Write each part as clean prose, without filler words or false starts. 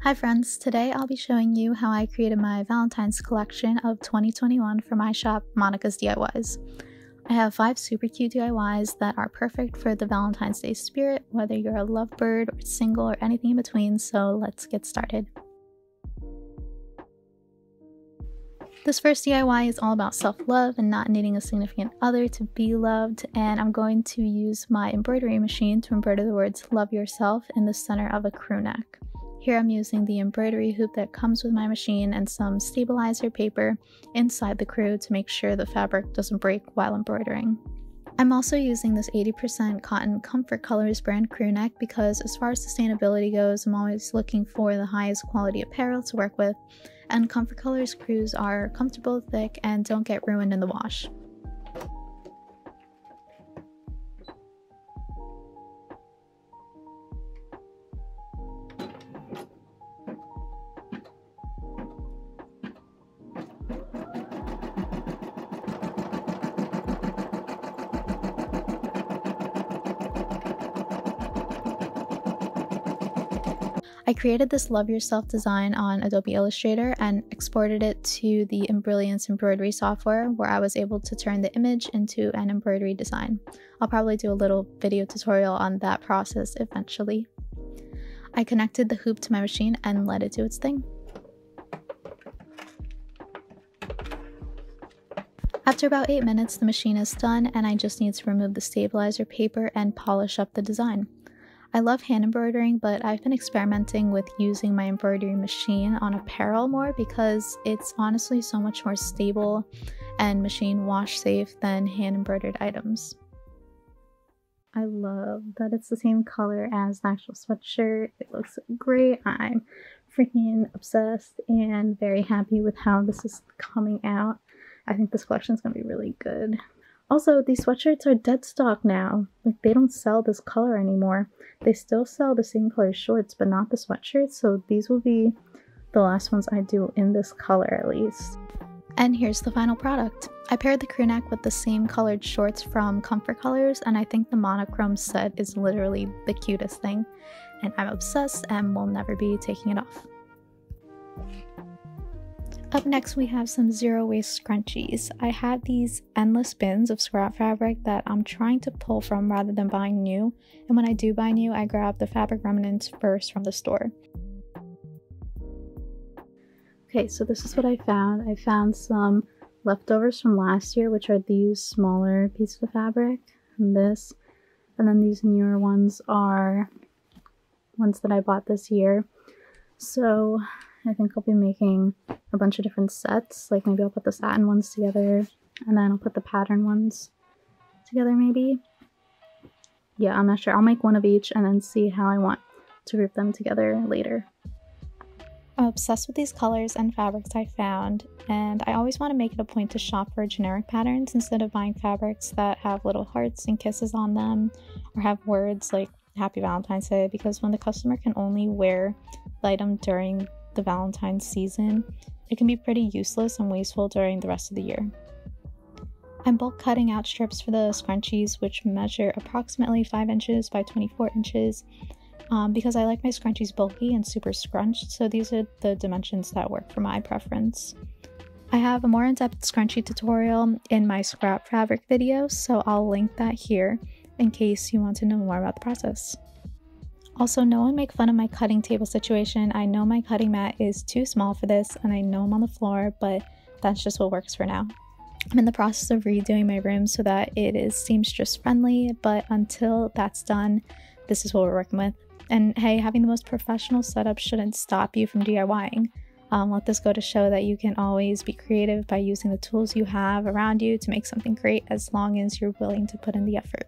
Hi friends, today I'll be showing you how I created my Valentine's collection of 2021 for my shop, Monica's DIYs. I have 5 super cute DIYs that are perfect for the Valentine's Day spirit, whether you're a lovebird or single or anything in between, so let's get started. This first DIY is all about self-love and not needing a significant other to be loved, and I'm going to use my embroidery machine to embroider the words "love yourself" in the center of a crew neck. Here I'm using the embroidery hoop that comes with my machine and some stabilizer paper inside the crew to make sure the fabric doesn't break while embroidering. I'm also using this 80% cotton Comfort Colors brand crew neck because as far as sustainability goes, I'm always looking for the highest quality apparel to work with, and Comfort Colors crews are comfortable, thick, and don't get ruined in the wash. I created this Love Yourself design on Adobe Illustrator and exported it to the Brilliance embroidery software, where I was able to turn the image into an embroidery design. I'll probably do a little video tutorial on that process eventually. I connected the hoop to my machine and let it do its thing. After about 8 minutes, the machine is done and I just need to remove the stabilizer paper and polish up the design. I love hand embroidering, but I've been experimenting with using my embroidery machine on apparel more because it's honestly so much more stable and machine wash safe than hand embroidered items. I love that it's the same color as the actual sweatshirt. It looks great. I'm freaking obsessed and very happy with how this is coming out. I think this collection is going to be really good. Also, these sweatshirts are dead stock now. Like, they don't sell this color anymore. They still sell the same color shorts, but not the sweatshirts, so these will be the last ones I do in this color at least. And here's the final product. I paired the crew neck with the same colored shorts from Comfort Colors, and I think the monochrome set is literally the cutest thing. And I'm obsessed and will never be taking it off. Up next, we have some zero waste scrunchies. I have these endless bins of scrap fabric that I'm trying to pull from rather than buying new, and when I do buy new, I grab the fabric remnants first from the store. Okay, so this is what I found. I found some leftovers from last year, which are these smaller pieces of fabric, and this, and then these newer ones are ones that I bought this year. So I think I'll be making a bunch of different sets, like maybe I'll put the satin ones together, and then I'll put the pattern ones together maybe. Yeah, I'm not sure. I'll make one of each and then see how I want to group them together later. I'm obsessed with these colors and fabrics I found, and I always want to make it a point to shop for generic patterns instead of buying fabrics that have little hearts and kisses on them or have words like Happy Valentine's Day, because when the customer can only wear the item during the Valentine's season, it can be pretty useless and wasteful during the rest of the year. I'm bulk cutting out strips for the scrunchies, which measure approximately 5 inches by 24 inches because I like my scrunchies bulky and super scrunched, so these are the dimensions that work for my preference. I have a more in-depth scrunchie tutorial in my scrap fabric video, so I'll link that here in case you want to know more about the process. Also, no one make fun of my cutting table situation. I know my cutting mat is too small for this, and I know I'm on the floor, but that's just what works for now. I'm in the process of redoing my room so that it is seamstress friendly, but until that's done, this is what we're working with. And hey, having the most professional setup shouldn't stop you from DIYing. Let this go to show that you can always be creative by using the tools you have around you to make something great, as long as you're willing to put in the effort.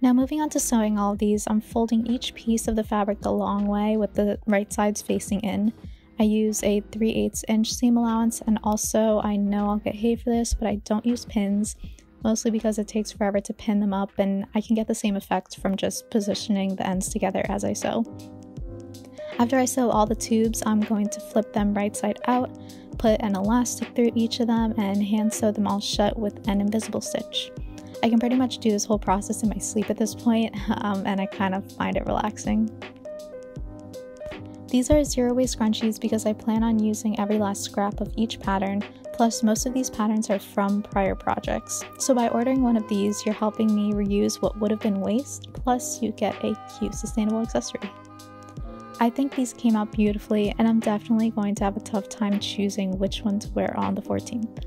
Now moving on to sewing all of these, I'm folding each piece of the fabric the long way with the right sides facing in. I use a 3/8 inch seam allowance, and also I know I'll get hate for this, but I don't use pins, mostly because it takes forever to pin them up and I can get the same effect from just positioning the ends together as I sew. After I sew all the tubes, I'm going to flip them right side out, put an elastic through each of them, and hand sew them all shut with an invisible stitch. I can pretty much do this whole process in my sleep at this point, and I kind of find it relaxing. These are zero waste scrunchies because I plan on using every last scrap of each pattern, plus most of these patterns are from prior projects. So by ordering one of these, you're helping me reuse what would have been waste, plus you get a cute sustainable accessory. I think these came out beautifully, and I'm definitely going to have a tough time choosing which one to wear on the 14th.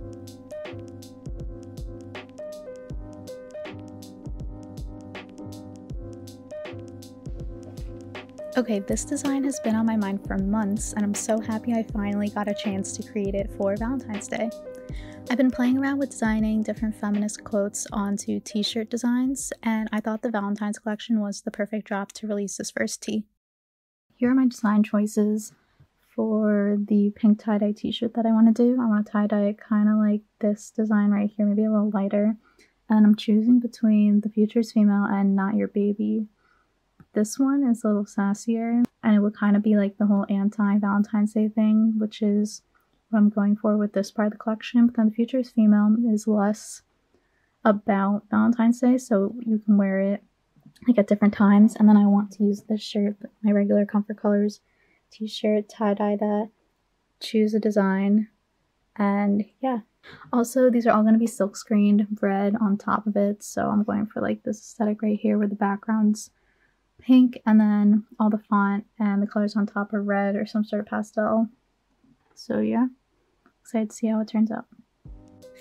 Okay, this design has been on my mind for months, and I'm so happy I finally got a chance to create it for Valentine's Day. I've been playing around with designing different feminist quotes onto t-shirt designs, and I thought the Valentine's collection was the perfect drop to release this first tee. Here are my design choices for the pink tie-dye t-shirt that I want to do. I want to tie-dye it kind of like this design right here, maybe a little lighter. And I'm choosing between The Future is Female and Not Your Baby. This one is a little sassier, and it would kind of be like the whole anti-Valentine's Day thing, which is what I'm going for with this part of the collection. But then The Future is Female is less about Valentine's Day, so you can wear it like at different times. And then I want to use this shirt, my regular Comfort Colors t-shirt, tie-dye that, choose a design, and yeah. Also, these are all going to be silk screened red on top of it, so I'm going for like this aesthetic right here where the background's pink and then all the font and the colors on top are red or some sort of pastel. So yeah, excited to see how it turns out.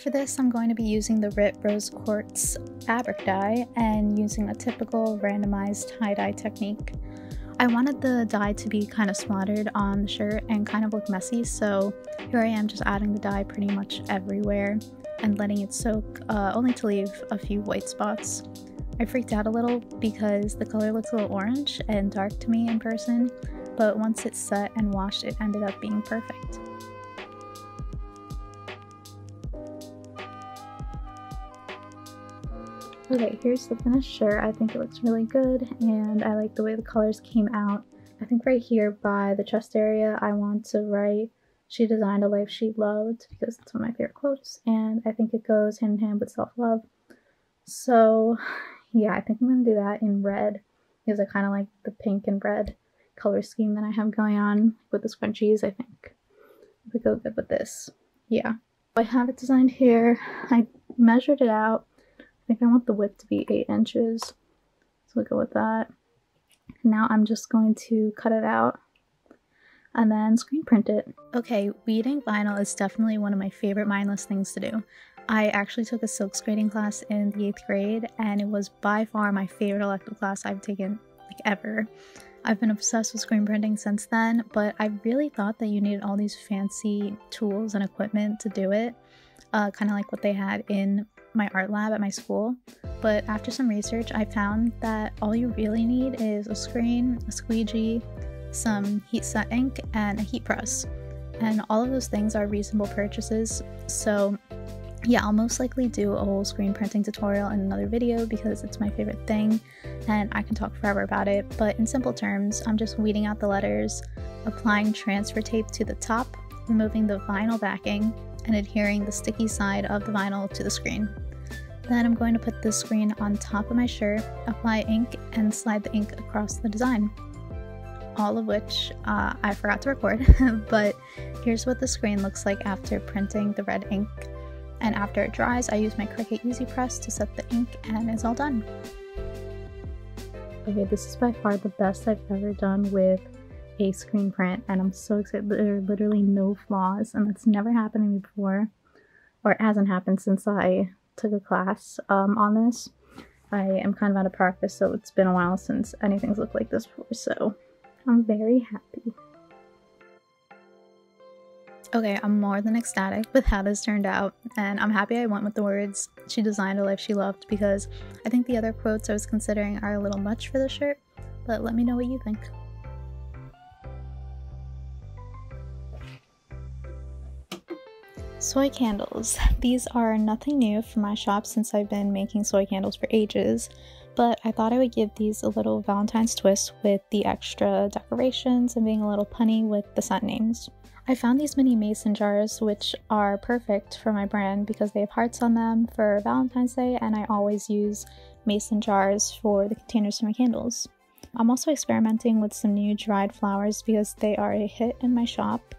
For this, I'm going to be using the RIT Rose Quartz fabric dye and using a typical randomized tie-dye technique. I wanted the dye to be kind of splattered on the shirt and kind of look messy, so here I am just adding the dye pretty much everywhere and letting it soak, only to leave a few white spots. I freaked out a little because the color looks a little orange and dark to me in person, but once it's set and washed, it ended up being perfect. Okay, here's the finished shirt. I think it looks really good, and I like the way the colors came out. I think right here by the chest area, I want to write, "She designed a life she loved," because it's one of my favorite quotes, and I think it goes hand in hand with self-love. So yeah, I think I'm going to do that in red, because I kind of like the pink and red color scheme that I have going on with the scrunchies. I think it would go good with this. Yeah, I have it designed here. I measured it out. I think I want the width to be 8 inches, so we'll go with that. Now I'm just going to cut it out and then screen print it. Okay, weeding vinyl is definitely one of my favorite mindless things to do. I actually took a silk screening class in the 8th grade, and it was by far my favorite elective class I've taken like ever. I've been obsessed with screen printing since then, but I really thought that you needed all these fancy tools and equipment to do it, kind of like what they had in my art lab at my school. But after some research, I found that all you really need is a screen, a squeegee, some heat set ink, and a heat press. And all of those things are reasonable purchases, so yeah, I'll most likely do a whole screen printing tutorial in another video because it's my favorite thing and I can talk forever about it. But in simple terms, I'm just weeding out the letters, applying transfer tape to the top, removing the vinyl backing, and adhering the sticky side of the vinyl to the screen. Then I'm going to put this screen on top of my shirt, apply ink, and slide the ink across the design. All of which I forgot to record, but here's what the screen looks like after printing the red ink. And after it dries, I use my Cricut Easy Press to set the ink, and it's all done. Okay, this is by far the best I've ever done with a screen print, and I'm so excited. There are literally no flaws, and that's never happened to me before, or it hasn't happened since I took a class on this. I am kind of out of practice, so it's been a while since anything's looked like this before, so I'm very happy. Okay, I'm more than ecstatic with how this turned out, and I'm happy I went with the words, "She designed a life she loved," because I think the other quotes I was considering are a little much for this shirt, but let me know what you think. Soy candles. These are nothing new for my shop since I've been making soy candles for ages, but I thought I would give these a little Valentine's twist with the extra decorations and being a little punny with the scent names. I found these mini mason jars, which are perfect for my brand because they have hearts on them for Valentine's Day, and I always use mason jars for the containers for my candles. I'm also experimenting with some new dried flowers because they are a hit in my shop.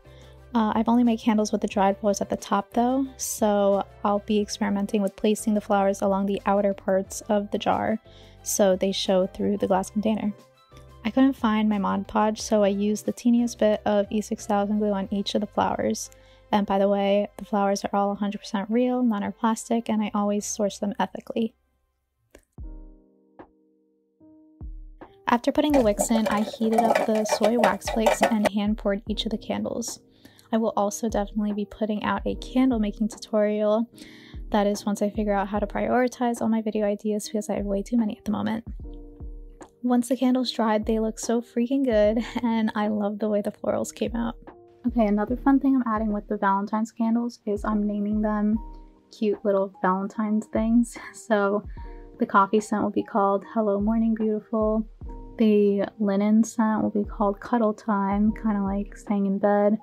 I've only made candles with the dried flowers at the top though, so I'll be experimenting with placing the flowers along the outer parts of the jar so they show through the glass container. I couldn't find my Mod Podge, so I used the teeniest bit of E6000 glue on each of the flowers. And by the way, the flowers are all 100% real, none are plastic, and I always source them ethically. After putting the wicks in, I heated up the soy wax flakes and hand poured each of the candles. I will also definitely be putting out a candle making tutorial. That is once I figure out how to prioritize all my video ideas because I have way too many at the moment. Once the candles dried, they look so freaking good, and I love the way the florals came out. Okay, another fun thing I'm adding with the Valentine's candles is I'm naming them cute little Valentine's things. So the coffee scent will be called Hello Morning Beautiful. The linen scent will be called Cuddle Time, kind of like staying in bed.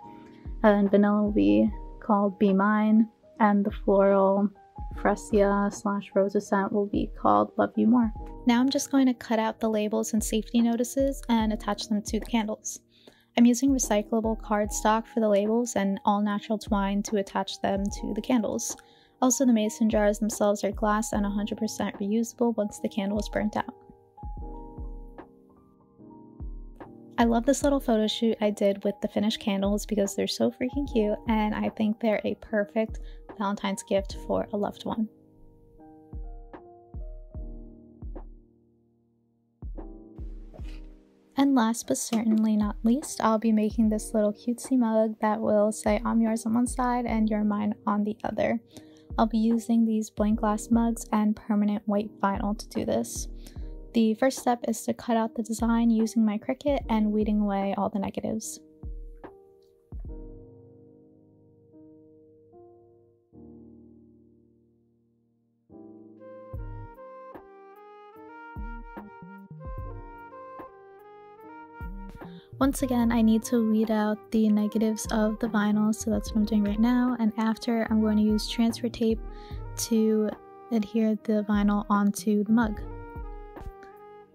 And vanilla will be called Be Mine. And the floral freesia/rosa scent will be called Love You More. Now I'm just going to cut out the labels and safety notices and attach them to the candles. I'm using recyclable cardstock for the labels and all natural twine to attach them to the candles. Also, the mason jars themselves are glass and 100% reusable once the candle is burnt out. I love this little photo shoot I did with the finished candles because they're so freaking cute, and I think they're a perfect Valentine's gift for a loved one. And last but certainly not least, I'll be making this little cutesy mug that will say I'm yours on one side and you're mine on the other. I'll be using these blank glass mugs and permanent white vinyl to do this. The first step is to cut out the design using my Cricut and weeding away all the negatives. Once again, I need to weed out the negatives of the vinyl, so that's what I'm doing right now. And after, I'm going to use transfer tape to adhere the vinyl onto the mug.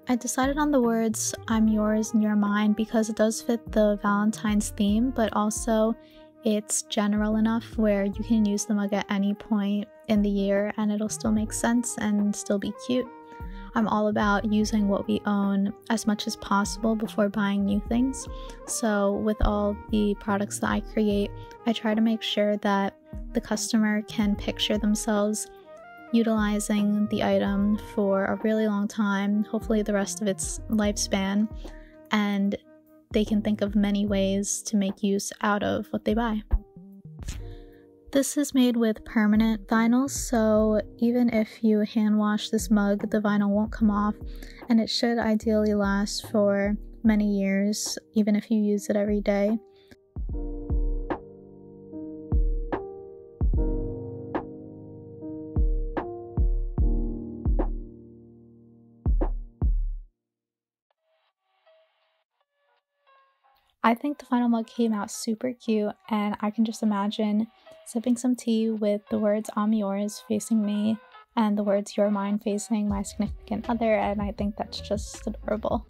I decided on the words I'm yours and you're mine because it does fit the Valentine's theme, but also it's general enough where you can use the mug at any point in the year and it'll still make sense and still be cute. I'm all about using what we own as much as possible before buying new things. So with all the products that I create, I try to make sure that the customer can picture themselves utilizing the item for a really long time, hopefully the rest of its lifespan, and they can think of many ways to make use out of what they buy. This is made with permanent vinyl, so even if you hand wash this mug, the vinyl won't come off, and it should ideally last for many years, even if you use it every day. I think the final mug came out super cute, and I can just imagine sipping some tea with the words I'm yours facing me and the words you're mine facing my significant other, and I think that's just adorable.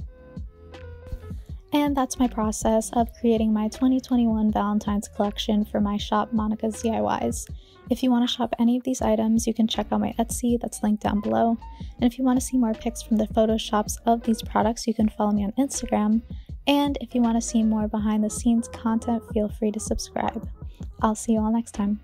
And that's my process of creating my 2021 Valentine's collection for my shop, Monica's DIYs. If you want to shop any of these items, you can check out my Etsy that's linked down below. And if you want to see more pics from the photoshops of these products, you can follow me on Instagram. And if you want to see more behind the scenes content, feel free to subscribe. I'll see you all next time.